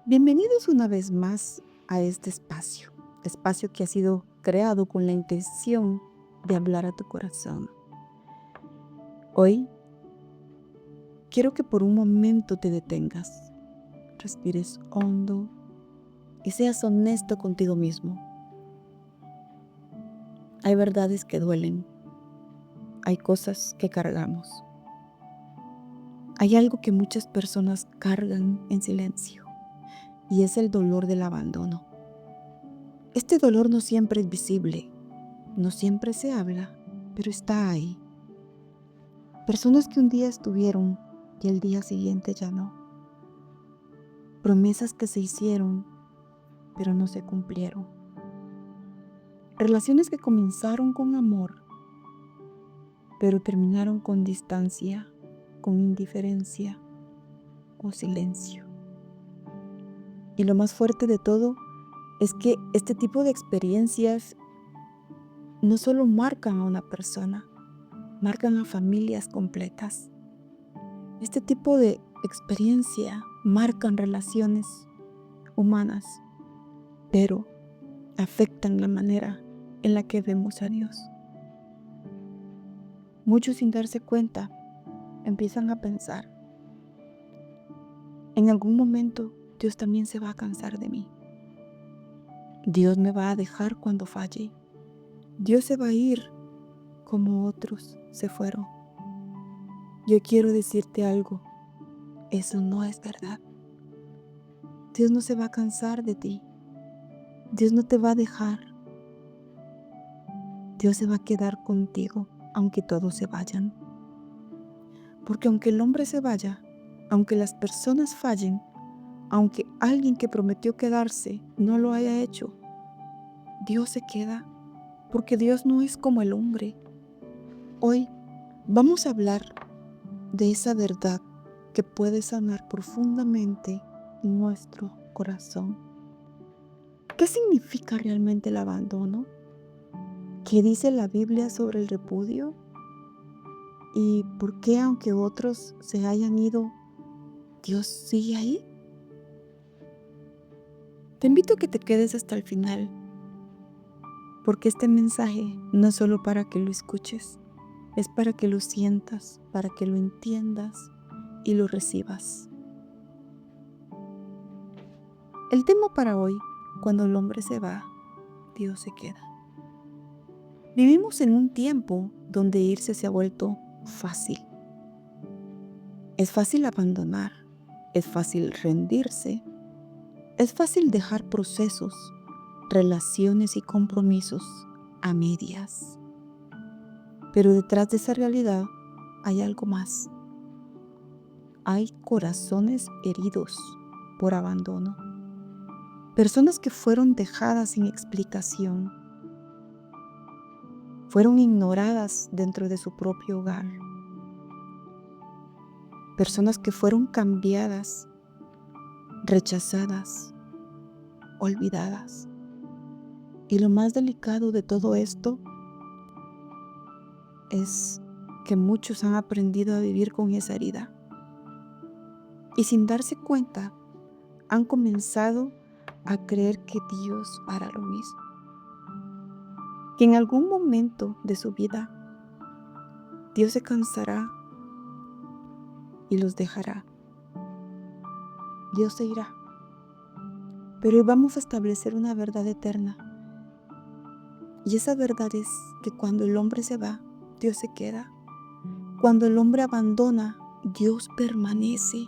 Bienvenidos una vez más a este espacio que ha sido creado con la intención de hablar a tu corazón. Hoy quiero que por un momento te detengas, respires hondo y seas honesto contigo mismo. Hay verdades que duelen, hay cosas que cargamos, hay algo que muchas personas cargan en silencio y es el dolor del abandono. Este dolor no siempre es visible, no siempre se habla, pero está ahí. Personas que un día estuvieron y el día siguiente ya no. Promesas que se hicieron, pero no se cumplieron. Relaciones que comenzaron con amor, pero terminaron con distancia, con indiferencia o silencio. Y lo más fuerte de todo es que este tipo de experiencias no solo marcan a una persona, marcan a familias completas. Este tipo de experiencia marcan relaciones humanas, pero afectan la manera en la que vemos a Dios. Muchos sin darse cuenta empiezan a pensar, en algún momento Dios también se va a cansar de mí. Dios me va a dejar cuando falle. Dios se va a ir como otros se fueron. Yo quiero decirte algo, eso no es verdad. Dios no se va a cansar de ti. Dios no te va a dejar. Dios se va a quedar contigo, aunque todos se vayan. Porque aunque el hombre se vaya, aunque las personas fallen, aunque alguien que prometió quedarse no lo haya hecho, Dios se queda, porque Dios no es como el hombre. Hoy vamos a hablar de esa verdad que puede sanar profundamente nuestro corazón. ¿Qué significa realmente el abandono? ¿Qué dice la Biblia sobre el repudio? ¿Y por qué, aunque otros se hayan ido, Dios sigue ahí? Te invito a que te quedes hasta el final, porque este mensaje no es solo para que lo escuches, es para que lo sientas, para que lo entiendas y lo recibas. El tema para hoy, cuando el hombre se va, Dios se queda. Vivimos en un tiempo donde irse se ha vuelto fácil. Es fácil abandonar, es fácil rendirse, es fácil dejar procesos, relaciones y compromisos a medias. Pero detrás de esa realidad hay algo más. Hay corazones heridos por abandono. Personas que fueron dejadas sin explicación. Fueron ignoradas dentro de su propio hogar. Personas que fueron cambiadas, rechazadas, olvidadas. Y lo más delicado de todo esto es que muchos han aprendido a vivir con esa herida. Y sin darse cuenta, han comenzado a creer que Dios hará lo mismo. Que en algún momento de su vida, Dios se cansará y los dejará. Dios se irá. Pero hoy vamos a establecer una verdad eterna. Y esa verdad es que cuando el hombre se va, Dios se queda. Cuando el hombre abandona, Dios permanece.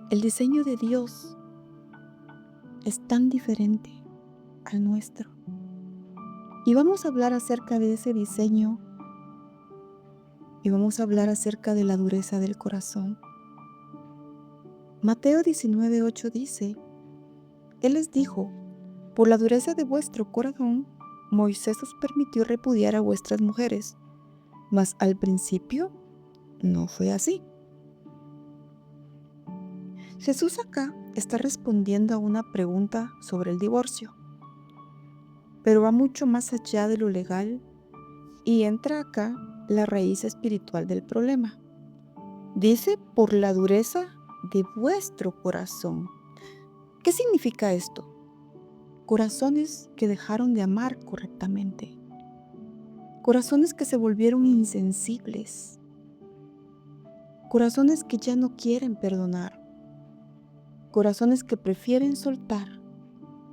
El diseño de Dios es tan diferente al nuestro. Y vamos a hablar acerca de ese diseño y vamos a hablar acerca de la dureza del corazón. Mateo 19:8 dice, Él les dijo, por la dureza de vuestro corazón, Moisés os permitió repudiar a vuestras mujeres, mas al principio no fue así. Jesús acá está respondiendo a una pregunta sobre el divorcio, pero va mucho más allá de lo legal y entra acá la raíz espiritual del problema. Dice por la dureza de vuestro corazón. ¿Qué significa esto? Corazones que dejaron de amar correctamente. Corazones que se volvieron insensibles. Corazones que ya no quieren perdonar. Corazones que prefieren soltar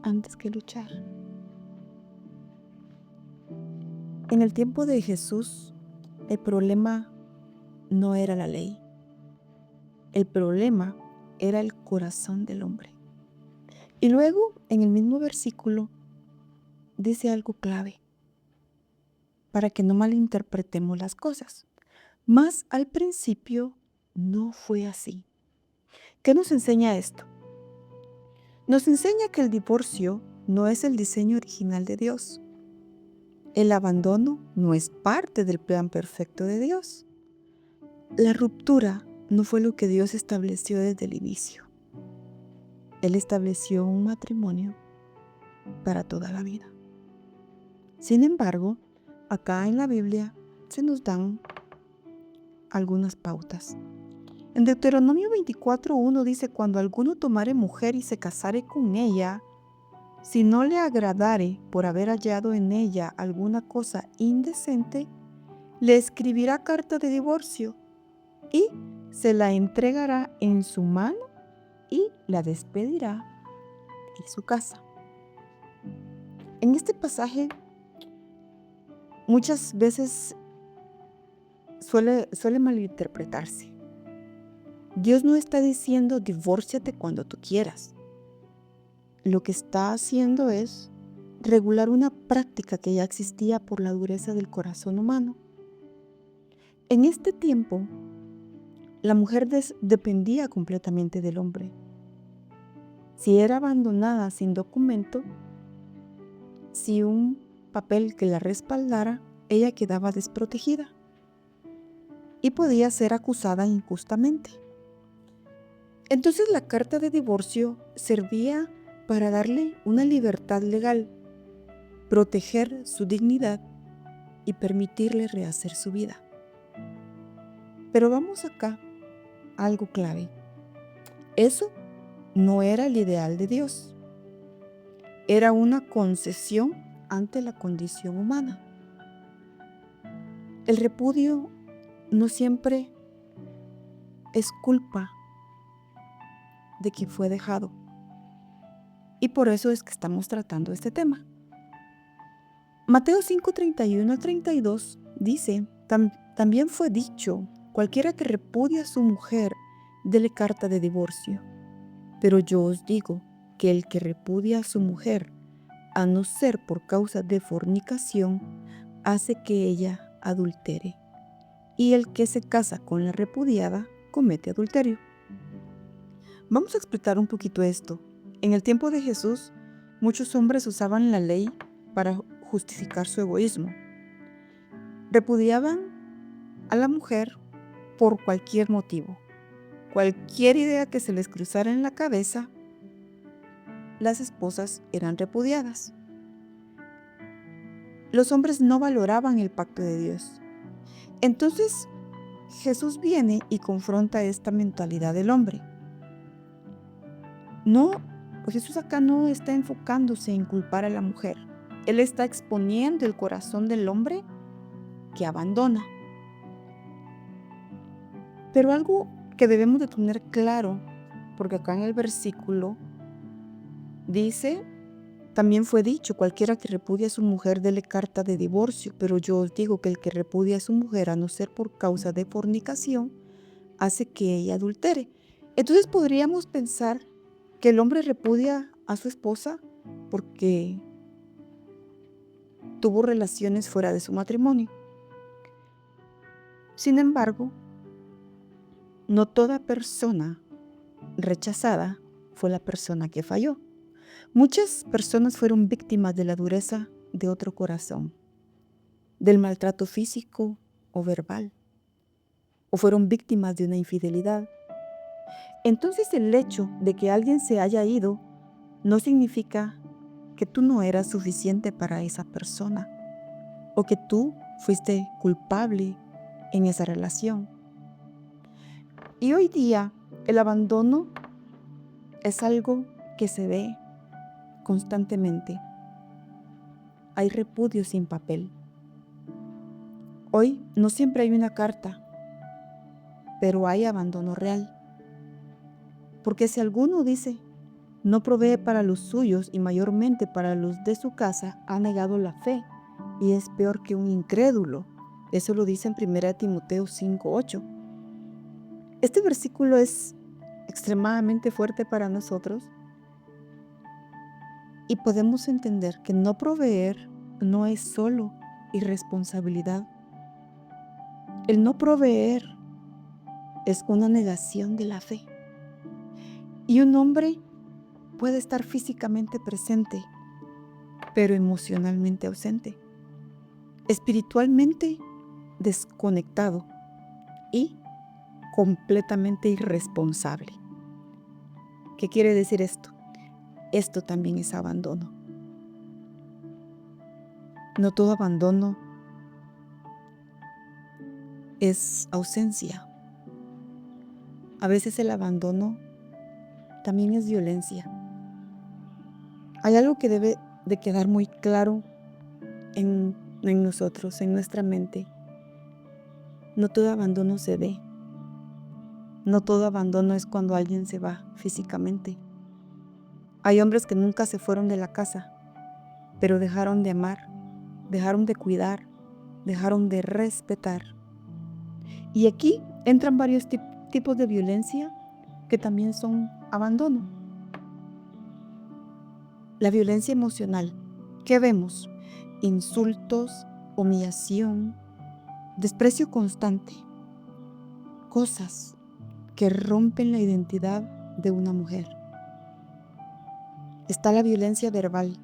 antes que luchar. En el tiempo de Jesús, el problema no era la ley. El problema era el corazón del hombre. Y luego, en el mismo versículo, dice algo clave para que no malinterpretemos las cosas. Mas al principio no fue así. ¿Qué nos enseña esto? Nos enseña que el divorcio no es el diseño original de Dios. El abandono no es parte del plan perfecto de Dios. La ruptura no fue lo que Dios estableció desde el inicio. Él estableció un matrimonio para toda la vida. Sin embargo, acá en la Biblia se nos dan algunas pautas. En Deuteronomio 24:1 dice: cuando alguno tomare mujer y se casare con ella, si no le agradare por haber hallado en ella alguna cosa indecente, le escribirá carta de divorcio y se la entregará en su mano y la despedirá de su casa. En este pasaje muchas veces suele malinterpretarse. Dios no está diciendo divórciate cuando tú quieras. Lo que está haciendo es regular una práctica que ya existía por la dureza del corazón humano. En este tiempo, la mujer dependía completamente del hombre. Si era abandonada sin documento, sin un papel que la respaldara, ella quedaba desprotegida y podía ser acusada injustamente. Entonces la carta de divorcio servía para darle una libertad legal, proteger su dignidad y permitirle rehacer su vida. Pero vamos acá a algo clave. Eso no era el ideal de Dios. Era una concesión ante la condición humana. El repudio no siempre es culpa de quien fue dejado. Y por eso es que estamos tratando este tema. Mateo 5:31-32 dice: también fue dicho, cualquiera que repudia a su mujer, dele carta de divorcio. Pero yo os digo que el que repudia a su mujer, a no ser por causa de fornicación, hace que ella adultere. Y el que se casa con la repudiada, comete adulterio. Vamos a explicar un poquito esto. En el tiempo de Jesús, muchos hombres usaban la ley para justificar su egoísmo. Repudiaban a la mujer por cualquier motivo. Cualquier idea que se les cruzara en la cabeza, las esposas eran repudiadas. Los hombres no valoraban el pacto de Dios. Entonces, Jesús viene y confronta esta mentalidad del hombre. Jesús acá no está enfocándose en culpar a la mujer. Él está exponiendo el corazón del hombre que abandona. Pero algo que debemos de tener claro, porque acá en el versículo dice: también fue dicho, cualquiera que repudia a su mujer, dele carta de divorcio. Pero yo os digo que el que repudia a su mujer, a no ser por causa de fornicación, hace que ella adultere. Entonces podríamos pensar que el hombre repudia a su esposa porque tuvo relaciones fuera de su matrimonio. Sin embargo, no toda persona rechazada fue la persona que falló. Muchas personas fueron víctimas de la dureza de otro corazón, del maltrato físico o verbal, o fueron víctimas de una infidelidad. Entonces el hecho de que alguien se haya ido no significa que tú no eras suficiente para esa persona o que tú fuiste culpable en esa relación. Y hoy día El abandono es algo que se ve constantemente. Hay repudio sin papel. Hoy no siempre hay una carta, pero hay abandono real. Porque si alguno dice, no provee para los suyos y mayormente para los de su casa, ha negado la fe y es peor que un incrédulo. Eso lo dice en 1 Timoteo 5:8. Este versículo es extremadamente fuerte para nosotros y podemos entender que no proveer no es solo irresponsabilidad. El no proveer es una negación de la fe. Y un hombre puede estar físicamente presente, pero emocionalmente ausente, espiritualmente desconectado y completamente irresponsable. ¿Qué quiere decir esto? Esto también es abandono. No todo abandono es ausencia. A veces el abandono también es violencia. Hay algo que debe de quedar muy claro en nosotros, en nuestra mente. No todo abandono se ve. No todo abandono es cuando alguien se va físicamente. Hay hombres que nunca se fueron de la casa, pero dejaron de amar, dejaron de cuidar, dejaron de respetar. Y aquí entran varios tipos de violencia que también son abandono. La violencia emocional. ¿Qué vemos? Insultos, humillación, desprecio constante. Cosas que rompen la identidad de una mujer. Está la violencia verbal.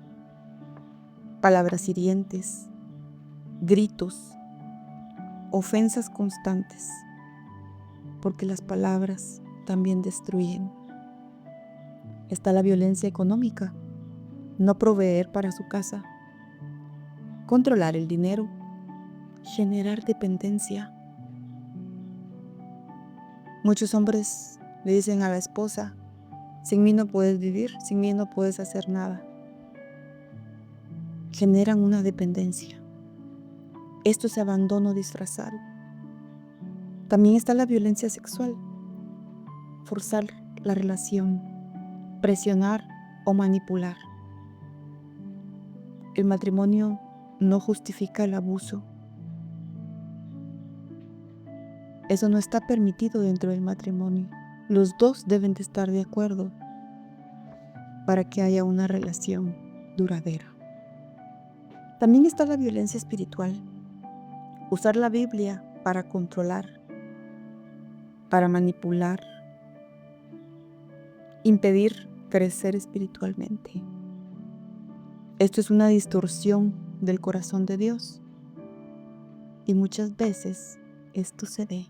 Palabras hirientes, gritos, ofensas constantes, porque las palabras también destruyen. Está la violencia económica. No proveer para su casa, controlar el dinero, generar dependencia. Muchos hombres le dicen a la esposa, sin mí no puedes vivir, sin mí no puedes hacer nada. Generan una dependencia. Esto es abandono disfrazado. También está la violencia sexual, forzar la relación, presionar o manipular. El matrimonio no justifica el abuso. Eso no está permitido dentro del matrimonio. Los dos deben de estar de acuerdo para que haya una relación duradera. También está la violencia espiritual. Usar la Biblia para controlar, para manipular, impedir crecer espiritualmente. Esto es una distorsión del corazón de Dios. Y muchas veces esto se ve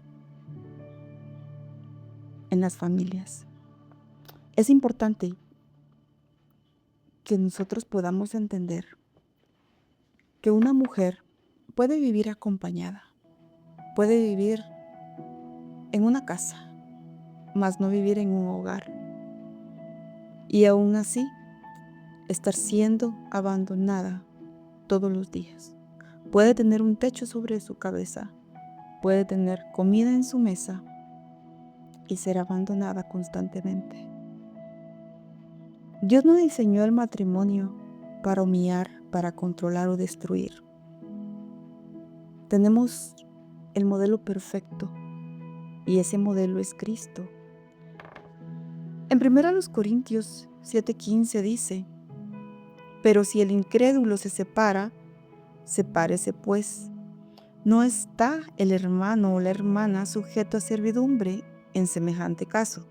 en las familias. Es importante que nosotros podamos entender que una mujer puede vivir acompañada, puede vivir en una casa, mas no vivir en un hogar. Y aún así, estar siendo abandonada todos los días. Puede tener un techo sobre su cabeza, puede tener comida en su mesa y ser abandonada constantemente. Dios no diseñó el matrimonio para humillar, para controlar o destruir. Tenemos el modelo perfecto y ese modelo es Cristo. En 1 Corintios 7:15 dice, pero si el incrédulo se separa, sepárese pues. No está el hermano o la hermana sujeto a servidumbre en semejante caso,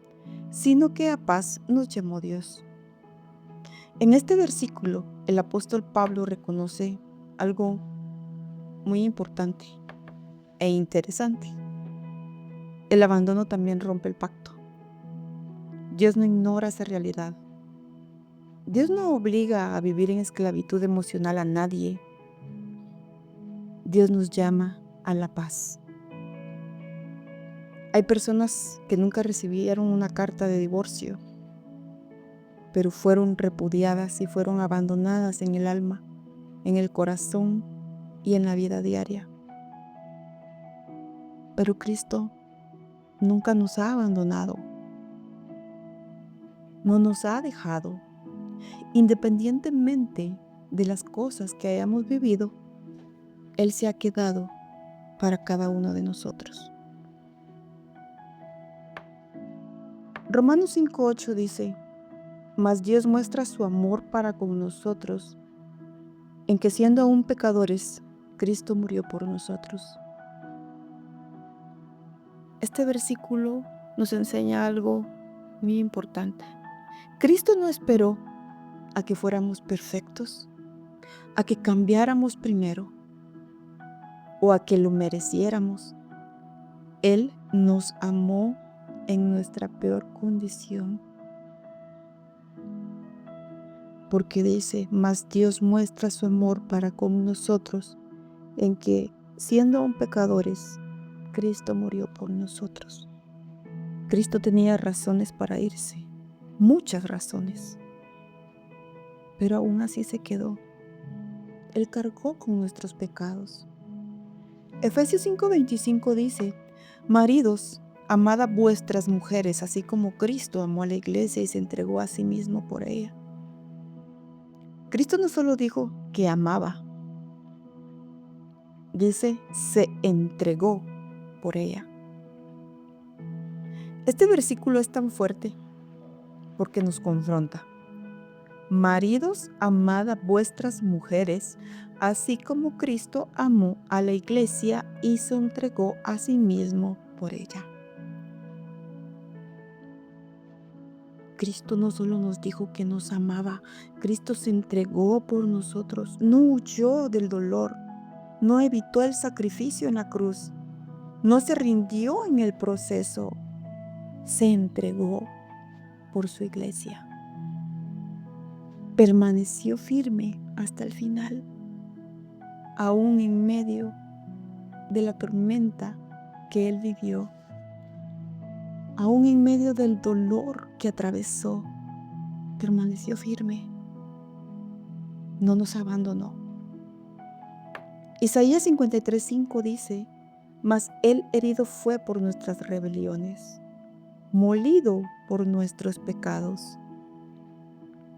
sino que a paz nos llamó Dios. En este versículo, el apóstol Pablo reconoce algo muy importante e interesante. El abandono también rompe el pacto. Dios no ignora esa realidad. Dios no obliga a vivir en esclavitud emocional a nadie. Dios nos llama a la paz. Hay personas que nunca recibieron una carta de divorcio, pero fueron repudiadas y fueron abandonadas en el alma, en el corazón y en la vida diaria. Pero Cristo nunca nos ha abandonado, no nos ha dejado. Independientemente de las cosas que hayamos vivido, Él se ha quedado para cada uno de nosotros. Romanos 5:8 dice: mas Dios muestra su amor para con nosotros, en que siendo aún pecadores, Cristo murió por nosotros. Este versículo nos enseña algo muy importante. Cristo no esperó a que fuéramos perfectos, a que cambiáramos primero o a que lo mereciéramos. Él nos amó en nuestra peor condición. Porque dice: mas Dios muestra su amor para con nosotros, en que, siendo aún pecadores, Cristo murió por nosotros. Cristo tenía razones para irse, muchas razones, pero aún así se quedó. Él cargó con nuestros pecados. Efesios 5:25 dice: maridos, amad a vuestras mujeres, así como Cristo amó a la iglesia y se entregó a sí mismo por ella. Cristo no solo dijo que amaba, dice, se entregó por ella. Este versículo es tan fuerte porque nos confronta. Maridos, amad a vuestras mujeres, así como Cristo amó a la iglesia y se entregó a sí mismo por ella. Cristo no solo nos dijo que nos amaba, Cristo se entregó por nosotros, no huyó del dolor, no evitó el sacrificio en la cruz, no se rindió en el proceso, se entregó por su iglesia. Permaneció firme hasta el final, aún en medio de la tormenta que él vivió, aún en medio del dolor que atravesó, permaneció firme, no nos abandonó. Isaías 53:5 dice: mas él herido fue por nuestras rebeliones, molido por nuestros pecados.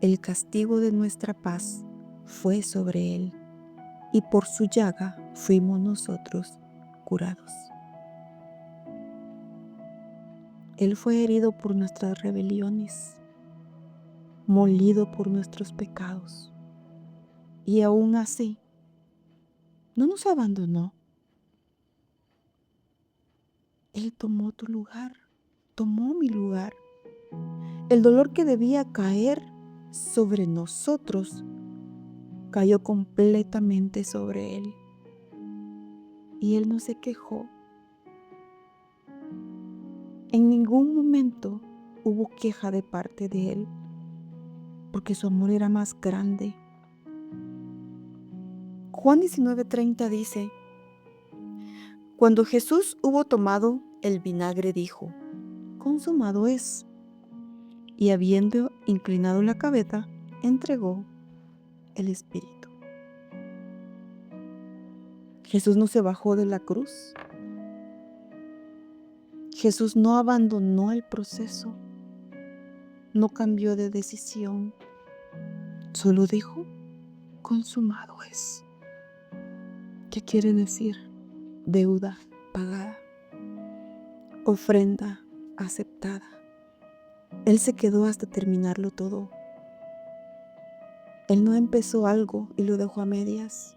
El castigo de nuestra paz fue sobre él, y por su llaga fuimos nosotros curados. Él fue herido por nuestras rebeliones, molido por nuestros pecados, y aún así no nos abandonó. Él tomó tu lugar, tomó mi lugar. El dolor que debía caer sobre nosotros cayó completamente sobre él. Y él no se quejó. En ningún momento hubo queja de parte de él, porque su amor era más grande. Juan 19:30 dice: cuando Jesús hubo tomado el vinagre, dijo: consumado es. Y habiendo inclinado la cabeza, entregó el espíritu. Jesús no se bajó de la cruz. Jesús no abandonó el proceso, no cambió de decisión, solo dijo: consumado es. ¿Qué quiere decir? Deuda pagada, ofrenda aceptada. Él se quedó hasta terminarlo todo. Él no empezó algo y lo dejó a medias.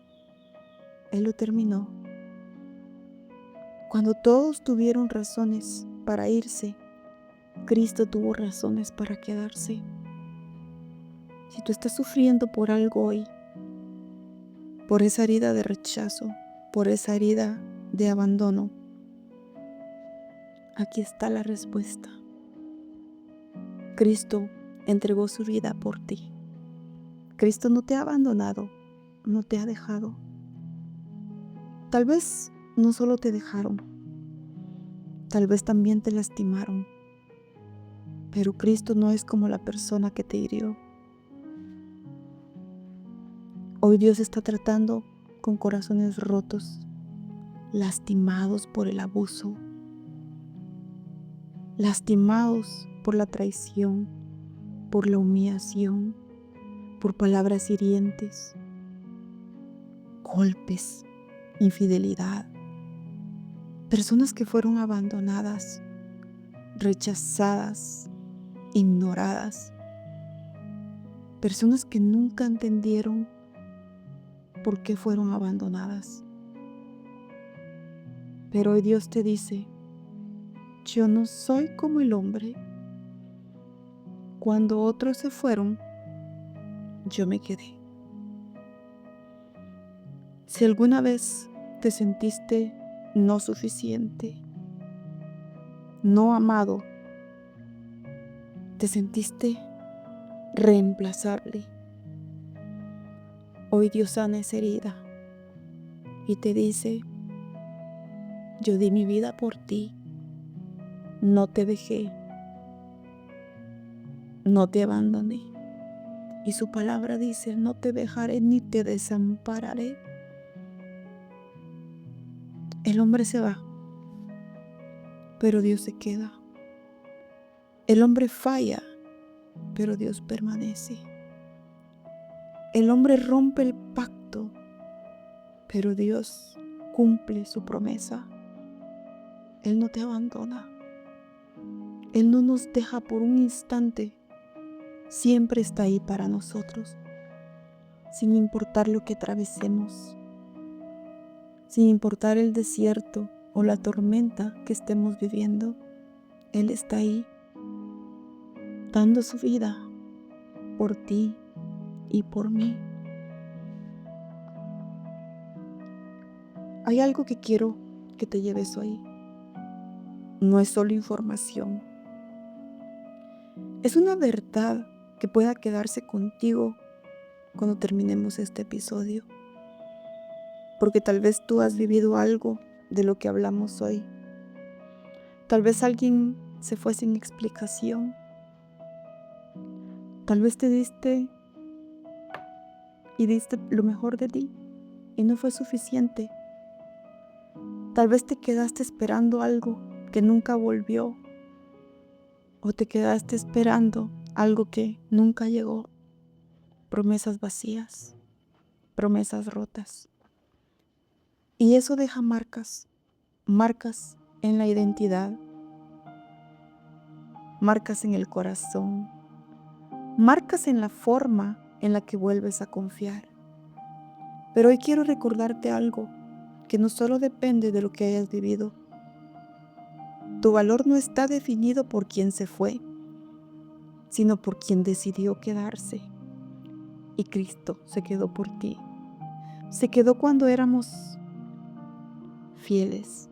Él lo terminó. Cuando todos tuvieron razones para irse, Cristo tuvo razones para quedarse. Si tú estás sufriendo por algo hoy, por esa herida de rechazo, por esa herida de abandono, aquí está la respuesta. Cristo entregó su vida por ti. Cristo no te ha abandonado, no te ha dejado. Tal vez no solo te dejaron, Tal vez también te lastimaron, pero Cristo no es como la persona que te hirió. Hoy Dios está tratando con corazones rotos, lastimados por el abuso, lastimados por la traición, por la humillación, por palabras hirientes, golpes, infidelidad. Personas que fueron abandonadas, rechazadas, ignoradas. Personas que nunca entendieron por qué fueron abandonadas. Pero hoy Dios te dice, yo no soy como el hombre. Cuando otros se fueron, yo me quedé. Si alguna vez te sentiste no suficiente, no amado, te sentiste reemplazable, hoy Dios sana esa herida y te dice, yo di mi vida por ti, no te dejé, no te abandoné. Y su palabra dice, no te dejaré ni te desampararé. El hombre se va, pero Dios se queda. El hombre falla, pero Dios permanece. El hombre rompe el pacto, pero Dios cumple su promesa. Él no te abandona. Él no nos deja por un instante. Siempre está ahí para nosotros, sin importar lo que atravesemos, sin importar el desierto o la tormenta que estemos viviendo. Él está ahí, dando su vida por ti y por mí. Hay algo que quiero que te lleves hoy. No es solo información. Es una verdad que pueda quedarse contigo cuando terminemos este episodio. Porque tal vez tú has vivido algo de lo que hablamos hoy. Tal vez alguien se fue sin explicación. Tal vez te diste lo mejor de ti y no fue suficiente. Tal vez te quedaste esperando algo que nunca volvió, o te quedaste esperando algo que nunca llegó. Promesas vacías, promesas rotas. Y eso deja marcas en la identidad, marcas en el corazón, marcas en la forma en la que vuelves a confiar. Pero hoy quiero recordarte algo que no solo depende de lo que hayas vivido. Tu valor no está definido por quien se fue, sino por quien decidió quedarse. Y Cristo se quedó por ti. Se quedó cuando éramos fieles.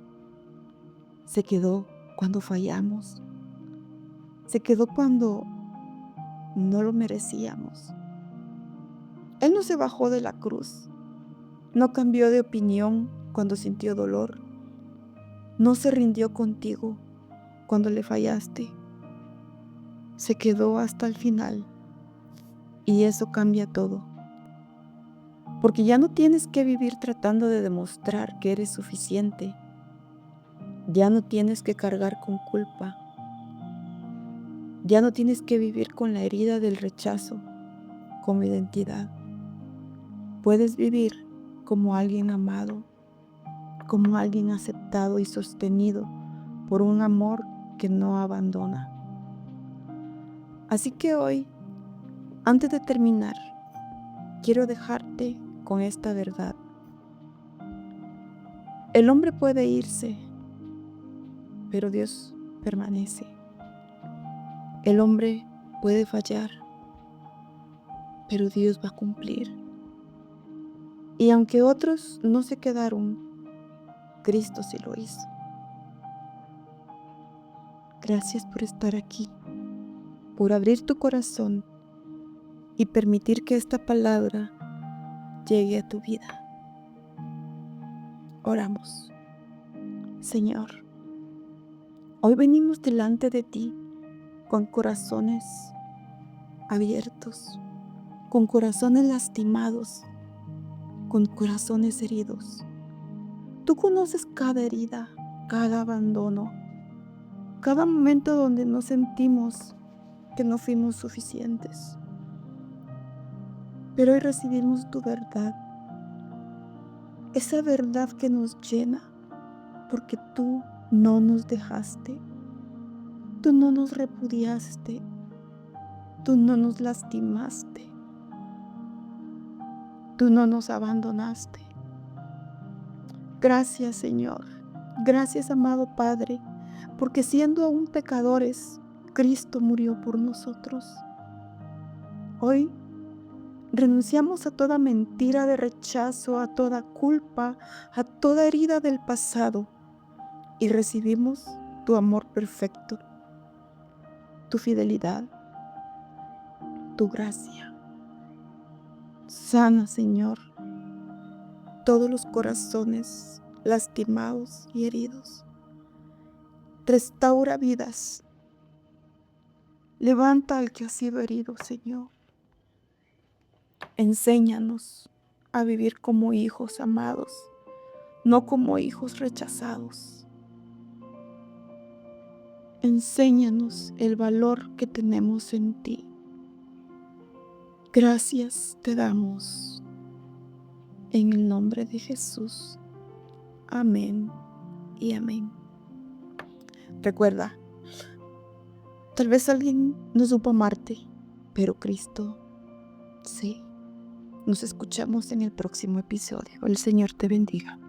Se quedó cuando fallamos. Se quedó cuando no lo merecíamos. Él no se bajó de la cruz. No cambió de opinión cuando sintió dolor. No se rindió contigo cuando le fallaste. Se quedó hasta el final. Y eso cambia todo. Porque ya no tienes que vivir tratando de demostrar que eres suficiente. Ya no tienes que cargar con culpa. Ya no tienes que vivir con la herida del rechazo como identidad. Puedes vivir como alguien amado, como alguien aceptado y sostenido por un amor que no abandona. Así que hoy, antes de terminar, quiero dejarte con esta verdad. El hombre puede irse, pero Dios permanece. El hombre puede fallar, pero Dios va a cumplir. Y aunque otros no se quedaron, Cristo sí lo hizo. Gracias por estar aquí, por abrir tu corazón y permitir que esta palabra llegue a tu vida. Oramos. Señor, Hoy venimos delante de ti con corazones abiertos, con corazones lastimados, con corazones heridos. Tú conoces cada herida, cada abandono, cada momento donde nos sentimos que no fuimos suficientes. Pero hoy recibimos tu verdad, esa verdad que nos llena, porque tú no nos dejaste, tú no nos repudiaste, tú no nos lastimaste, tú no nos abandonaste. Gracias, Señor. Gracias, amado Padre, porque siendo aún pecadores, Cristo murió por nosotros. Hoy renunciamos a toda mentira de rechazo, a toda culpa, a toda herida del pasado y recibimos tu amor perfecto, tu fidelidad, tu gracia. Sana, Señor, todos los corazones lastimados y heridos. Restaura vidas. Levanta al que ha sido herido, Señor. Enséñanos a vivir como hijos amados, no como hijos rechazados. Enséñanos el valor que tenemos en ti. Gracias te damos. En el nombre de Jesús. Amén y amén. Recuerda, tal vez alguien no supo amarte, pero Cristo sí. Nos escuchamos en el próximo episodio. El Señor te bendiga.